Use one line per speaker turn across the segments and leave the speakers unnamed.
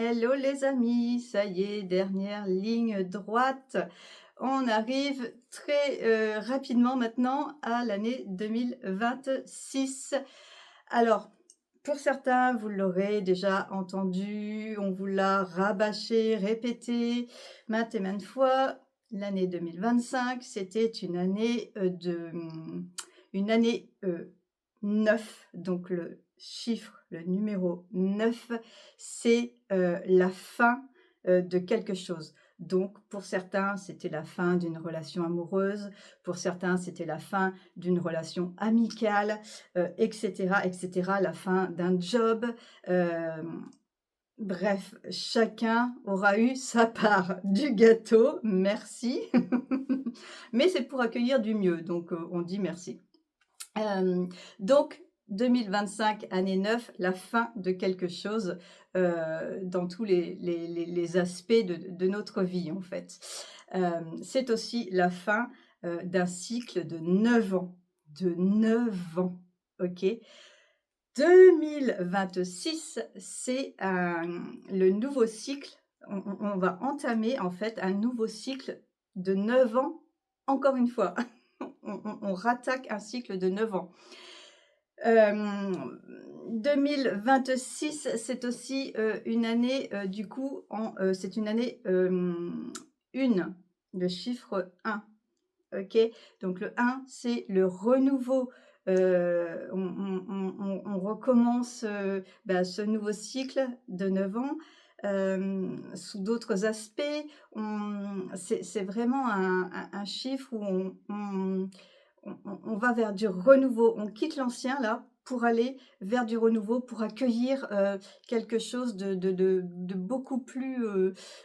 Hello les amis, ça y est, dernière ligne droite. On arrive très rapidement maintenant à l'année 2026. Alors, pour certains, vous l'aurez déjà entendu, on vous l'a rabâché, répété maintes et maintes fois. L'année 2025, c'était une année 9, donc le chiffre, le numéro 9, c'est la fin de quelque chose. Donc, pour certains, c'était la fin d'une relation amoureuse, pour certains, c'était la fin d'une relation amicale, etc., etc., la fin d'un job. euh, Bref, chacun aura eu sa part du gâteau, merci. Mais c'est pour accueillir du mieux, donc on dit merci. Donc 2025, année 9, la fin de quelque chose, dans tous les aspects de notre vie, en fait. C'est aussi la fin, d'un cycle de 9 ans, de 9 ans, OK? 2026, c'est le nouveau cycle. On va entamer, en fait, un nouveau cycle de 9 ans, encore une fois. On rattaque un cycle de 9 ans. 2026, c'est aussi, une année, du coup, c'est une année, 1, le chiffre 1, OK? Donc le 1, c'est le renouveau. On recommence, ce nouveau cycle de 9 ans, sous d'autres aspects. C'est vraiment un chiffre où on va vers du renouveau. On quitte l'ancien là pour aller vers du renouveau, pour accueillir, quelque chose de beaucoup plus,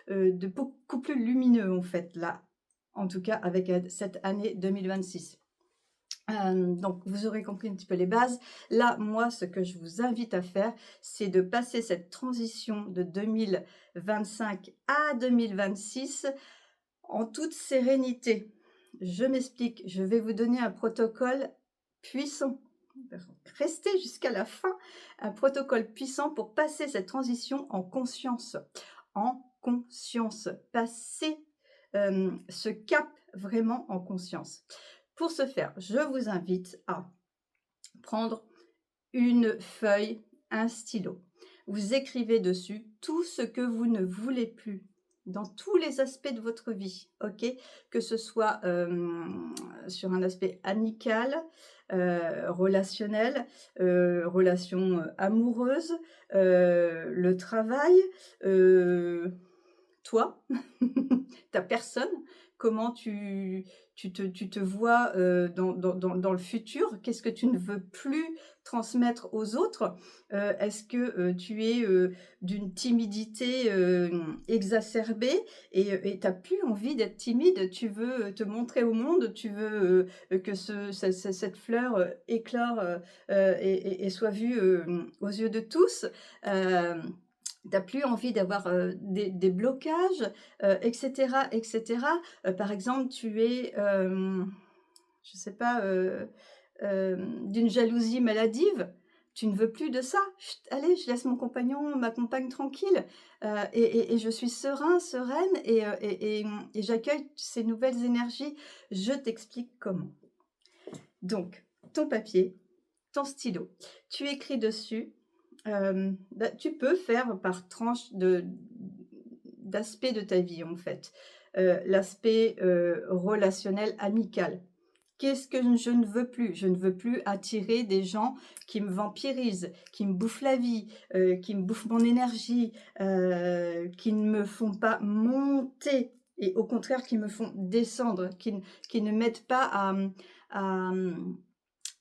lumineux en fait là, en tout cas avec, cette année 2026. Donc vous aurez compris un petit peu les bases. Là, moi, ce que je vous invite à faire, c'est de passer cette transition de 2025 à 2026 en toute sérénité. Je m'explique, je vais vous donner un protocole puissant. Restez jusqu'à la fin, un protocole puissant pour passer cette transition en conscience. En conscience. Passer ce cap vraiment en conscience. Pour ce faire, je vous invite à prendre une feuille, un stylo. Vous écrivez dessus tout ce que vous ne voulez plus dans tous les aspects de votre vie, ok? Que ce soit sur un aspect amical, relationnel, relation amoureuse, le travail, toi, ta personne, comment tu te vois dans le futur, qu'est-ce que tu ne veux plus transmettre aux autres. Est-ce que tu es d'une timidité exacerbée et tu n'as plus envie d'être timide, tu veux te montrer au monde, tu veux que cette fleur éclore et soit vue aux yeux de tous. Tu n'as plus envie d'avoir des blocages, etc., etc. Par exemple, tu es, je ne sais pas, d'une jalousie maladive, tu ne veux plus de ça. Chut, allez, je laisse mon compagnon, ma compagne tranquille, et je suis sereine, et j'accueille ces nouvelles énergies. Je t'explique comment. Donc, ton papier, ton stylo, tu écris dessus. Tu peux faire par tranche d'aspect de ta vie, en fait. L'aspect relationnel, amical. Qu'est-ce que je ne veux plus? Je ne veux plus attirer des gens qui me vampirisent, qui me bouffent la vie, qui me bouffent mon énergie, qui ne me font pas monter et au contraire qui me font descendre, qui ne m'aident pas à,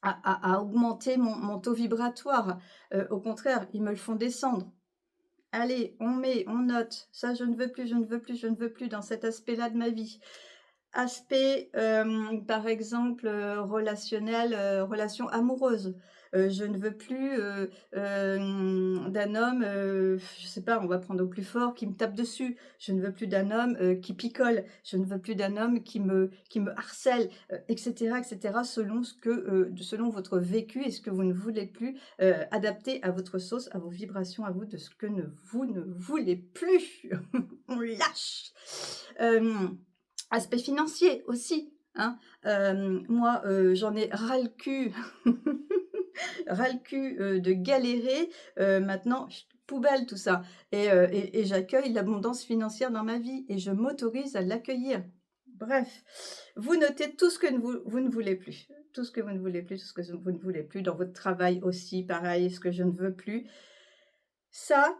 à augmenter mon taux vibratoire. Au contraire, ils me le font descendre. Allez, on note. Ça, je ne veux plus, je ne veux plus, je ne veux plus dans cet aspect-là de ma vie. Aspect, par exemple, relationnel, relation amoureuse. je ne veux plus, d'un homme, je sais pas, on va prendre au plus fort, qui me tape dessus. Je ne veux plus d'un homme, qui picole. Je ne veux plus d'un homme qui me harcèle, et cetera, selon ce que, selon votre vécu et ce que vous ne voulez plus, adapté à votre sauce, à vos vibrations, à vous, de ce que vous ne voulez plus. On lâche. Aspect financier aussi, hein. Moi, j'en ai ras le cul, ras le cul, de galérer, maintenant, poubelle tout ça et j'accueille l'abondance financière dans ma vie et je m'autorise à l'accueillir. Bref, vous notez tout ce que vous ne voulez plus, tout ce que vous ne voulez plus, tout ce que vous ne voulez plus dans votre travail aussi, pareil, ce que je ne veux plus. Ça,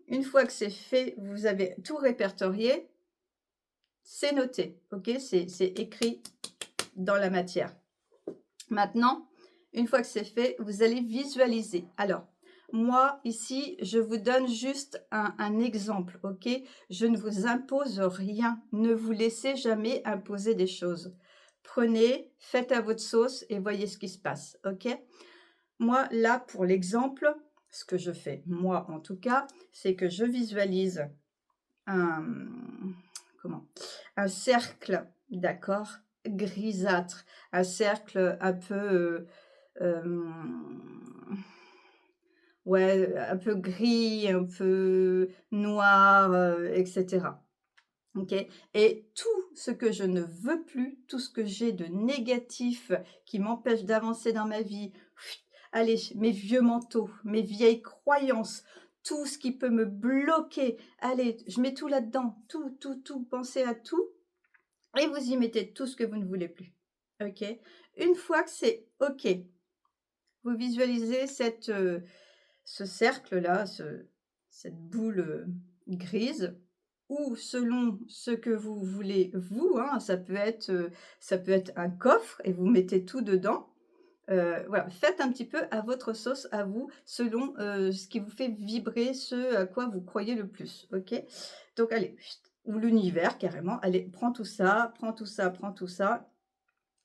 une fois que c'est fait, vous avez tout répertorié, c'est noté, OK? C'est écrit dans la matière. Maintenant, une fois que c'est fait, vous allez visualiser. Alors, moi, ici, je vous donne juste un exemple, OK? Je ne vous impose rien. Ne vous laissez jamais imposer des choses. Prenez, faites à votre sauce et voyez ce qui se passe, OK? Moi, là, pour l'exemple, ce que je fais, moi en tout cas, c'est que je visualise un, comment? Un cercle, d'accord, grisâtre, un cercle un peu, ouais, un peu gris, un peu noir, et cetera. OK? Et tout ce que je ne veux plus, tout ce que j'ai de négatif qui m'empêche d'avancer dans ma vie, allez, mes vieux manteaux, mes vieilles croyances, tout ce qui peut me bloquer, allez, je mets tout là-dedans, tout, tout, tout, pensez à tout et vous y mettez tout ce que vous ne voulez plus. OK? Une fois que c'est OK, vous visualisez ce cercle-là, cette boule, grise ou selon ce que vous voulez vous, hein, ça peut être un coffre et vous mettez tout dedans. Voilà, faites un petit peu à votre sauce, à vous, selon, ce qui vous fait vibrer, ce à quoi vous croyez le plus, OK? Donc allez, ou l'univers carrément, allez, prends tout ça, prends tout ça, prends tout ça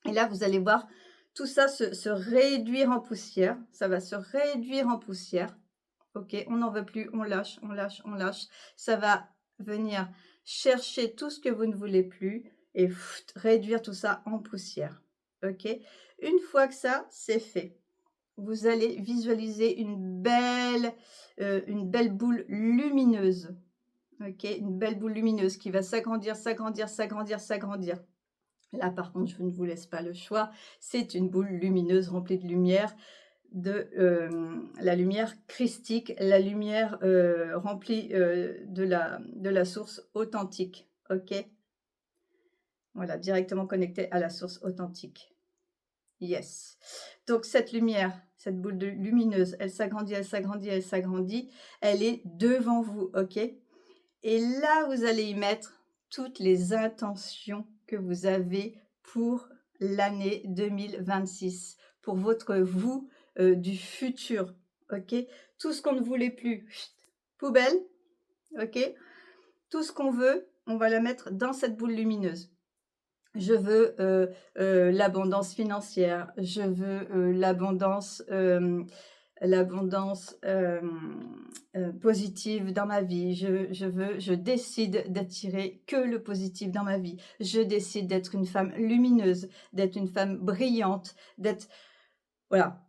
et là, vous allez voir tout ça se réduire en poussière. Ça va se réduire en poussière. OK, on n'en veut plus, on lâche, on lâche, on lâche. Ça va venir chercher tout ce que vous ne voulez plus et réduire tout ça en poussière. OK? Une fois que ça, c'est fait, vous allez visualiser une belle boule lumineuse. OK? Une belle boule lumineuse qui va s'agrandir, s'agrandir, s'agrandir, s'agrandir. Là, par contre, je ne vous laisse pas le choix. C'est une boule lumineuse remplie de lumière, la lumière christique, la lumière, remplie, de la source authentique. OK? Voilà, directement connectée à la source authentique. Yes. Donc cette lumière, cette boule lumineuse, elle s'agrandit, elle s'agrandit, elle s'agrandit. Elle est devant vous, OK? Et là, vous allez y mettre toutes les intentions que vous avez pour l'année 2026, pour votre vous, du futur, OK? Tout ce qu'on ne voulait plus, poubelle, OK? Tout ce qu'on veut, on va la mettre dans cette boule lumineuse. Je veux, l'abondance financière, je veux, l'abondance, positive dans ma vie. Je décide d'attirer que le positif dans ma vie. Je décide d'être une femme lumineuse, d'être une femme brillante, d'être voilà.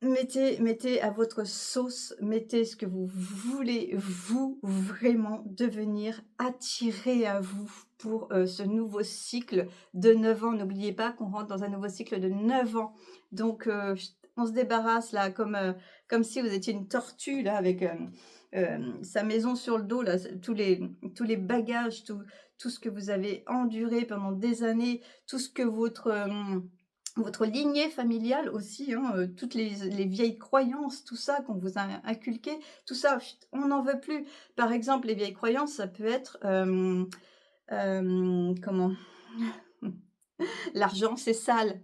Mettez à votre sauce, mettez ce que vous voulez, vous, vraiment devenir, attirer à vous pour, ce nouveau cycle de 9 ans. N'oubliez pas qu'on rentre dans un nouveau cycle de 9 ans. Donc, on se débarrasse là comme si vous étiez une tortue là avec, sa maison sur le dos là, tous les bagages, tout ce que vous avez enduré pendant des années, tout ce que votre lignée familiale aussi, hein, toutes les vieilles croyances, tout ça qu'on vous a inculqué, tout ça, on n'en veut plus. Par exemple, les vieilles croyances, ça peut être, comment? L'argent, c'est sale.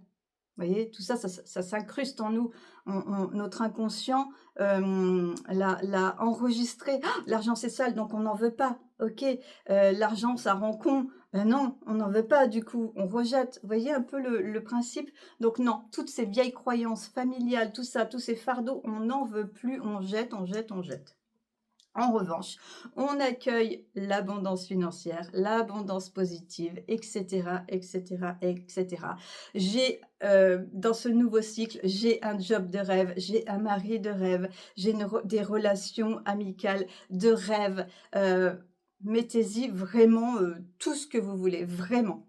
Vous voyez? Tout ça, ça s'incruste en nous. Notre inconscient, l'a enregistré. «Ah, l'argent, c'est sale, donc on n'en veut pas». OK. L'argent, ça rend con. Ben non, on n'en veut pas du coup, on rejette. Vous voyez un peu le principe? Donc non, toutes ces vieilles croyances familiales, tout ça, tous ces fardeaux, on n'en veut plus, on jette, on jette, on jette. En revanche, on accueille l'abondance financière, l'abondance positive, et cetera, et cetera, et cetera. J'ai, dans ce nouveau cycle, j'ai un job de rêve, j'ai un mari de rêve, j'ai des relations amicales de rêve. Mettez-y vraiment, tout ce que vous voulez, vraiment.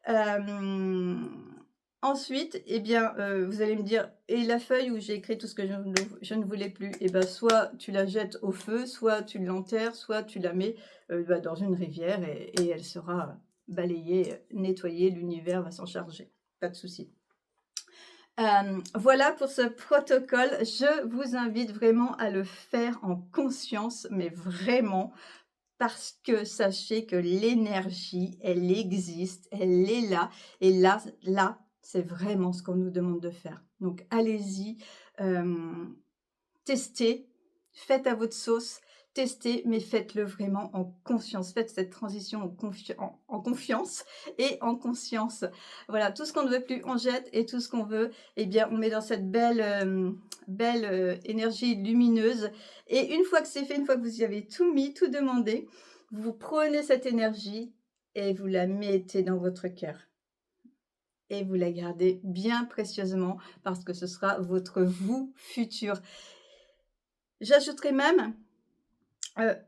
Hem, Ensuite, eh bien, vous allez me dire: «Et la feuille où j'ai écrit tout ce que je ne voulais plus?» Eh ben, soit tu la jettes au feu, soit tu l'enterres, soit tu la mets, bah, dans une rivière et elle sera balayée, nettoyée, l'univers va s'en charger. Pas de souci. Voilà pour ce protocole. Je vous invite vraiment à le faire en conscience, mais vraiment, parce que sachez que l'énergie, elle existe, elle est là et là, c'est vraiment ce qu'on nous demande de faire. Donc allez-y, hem, testez, faites à votre sauce, testez, mais faites-le vraiment en conscience. Faites cette transition en confiance et en conscience. Voilà, tout ce qu'on ne veut plus, on jette et tout ce qu'on veut, eh bien, on met dans cette belle, énergie lumineuse et une fois que c'est fait, une fois que vous y avez tout mis, tout demandé, vous prenez cette énergie et vous la mettez dans votre cœur et vous la gardez bien précieusement parce que ce sera votre vous futur. J'ajouterai même,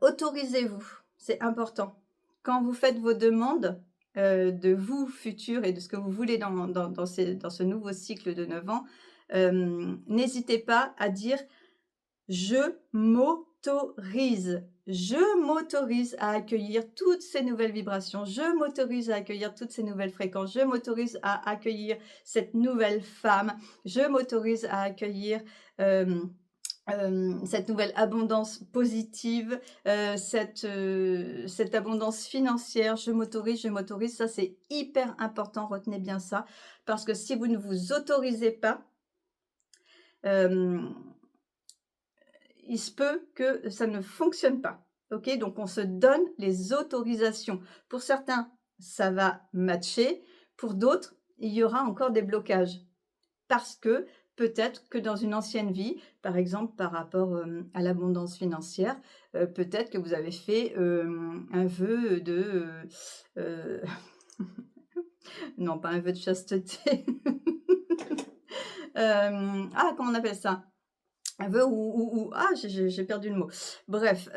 autorisez-vous, c'est important. Quand vous faites vos demandes, de vous futur et de ce que vous voulez dans ce nouveau cycle de 9 ans, n'hésitez pas à dire: «Je m'autorise. Je m'autorise à accueillir toutes ces nouvelles vibrations. Je m'autorise à accueillir toutes ces nouvelles fréquences. Je m'autorise à accueillir cette nouvelle femme. Je m'autorise à accueillir, hem» cette nouvelle abondance positive, cette abondance financière. Je m'autorise, ça c'est hyper important, retenez bien ça. Parce que si vous ne vous autorisez pas, hem, il se peut que ça ne fonctionne pas. OK? Donc on se donne les autorisations. Pour certains, ça va matcher, pour d'autres, il y aura encore des blocages. Parce que peut-être que dans une ancienne vie, par exemple par rapport, à l'abondance financière, peut-être que vous avez fait, un vœu de, heu non pas un vœu de chasteté. Comment on appelle ça? Un vœu j'ai perdu le mot. Bref,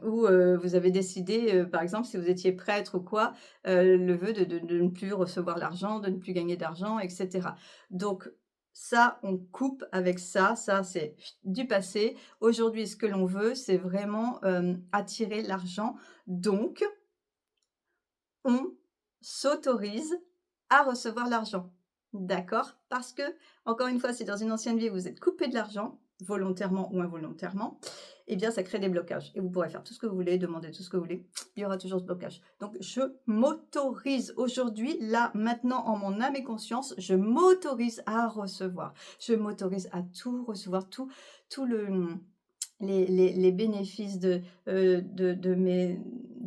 où, vous avez décidé, par exemple, si vous étiez prêtre ou quoi, le vœu de ne plus recevoir l'argent, de ne plus gagner d'argent et cetera. Donc ça, on coupe avec ça, ça c'est du passé. Aujourd'hui, ce que l'on veut, c'est vraiment, attirer l'argent. Donc on s'autorise à recevoir l'argent. D'accord? Parce que, encore une fois, si dans une ancienne vie, vous êtes coupé de l'argent, volontairement ou involontairement, eh bien, ça crée des blocages. Et vous pourrez faire tout ce que vous voulez, demander tout ce que vous voulez, il y aura toujours ce blocage. Donc, je m'autorise aujourd'hui, là, maintenant, en mon âme et conscience, je m'autorise à recevoir. Je m'autorise à tout recevoir, tout les bénéfices de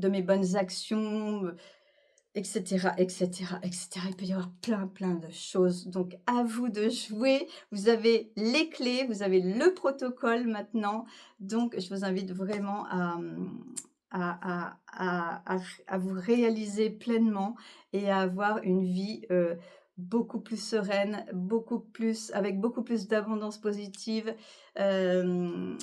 mes bonnes actions, et cetera, et cetera, et cetera. Il peut y avoir plein, plein de choses. Donc à vous de jouer. Vous avez les clés, vous avez le protocole maintenant. Donc je vous invite vraiment à vous réaliser pleinement et à avoir une vie, beaucoup plus sereine, beaucoup plus avec beaucoup plus d'abondance positive, hem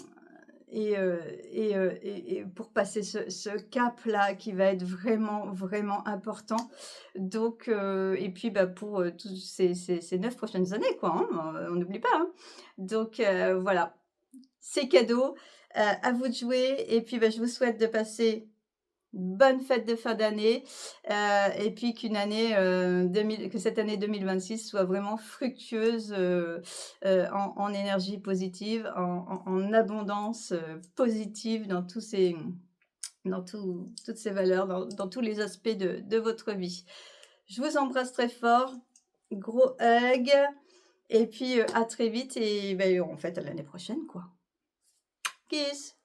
et pour passer ce cap-là qui va être vraiment, vraiment important. Donc et puis, bah, pour, tous ces 9 prochaines années quoi, hein, on n'oublie pas, hein. Donc voilà, c'est cadeau, à vous de jouer et puis, bah, je vous souhaite de passer bonne fête de fin d'année, et puis qu'une année, 2000 que cette année 2026 soit vraiment fructueuse, en énergie positive, en abondance, positive dans tous ces dans toutes ces valeurs, dans tous les aspects de votre vie. Je vous embrasse très fort Gros hug et puis, à très vite et beh, en fait, à l'année prochaine, quoi. Kiss.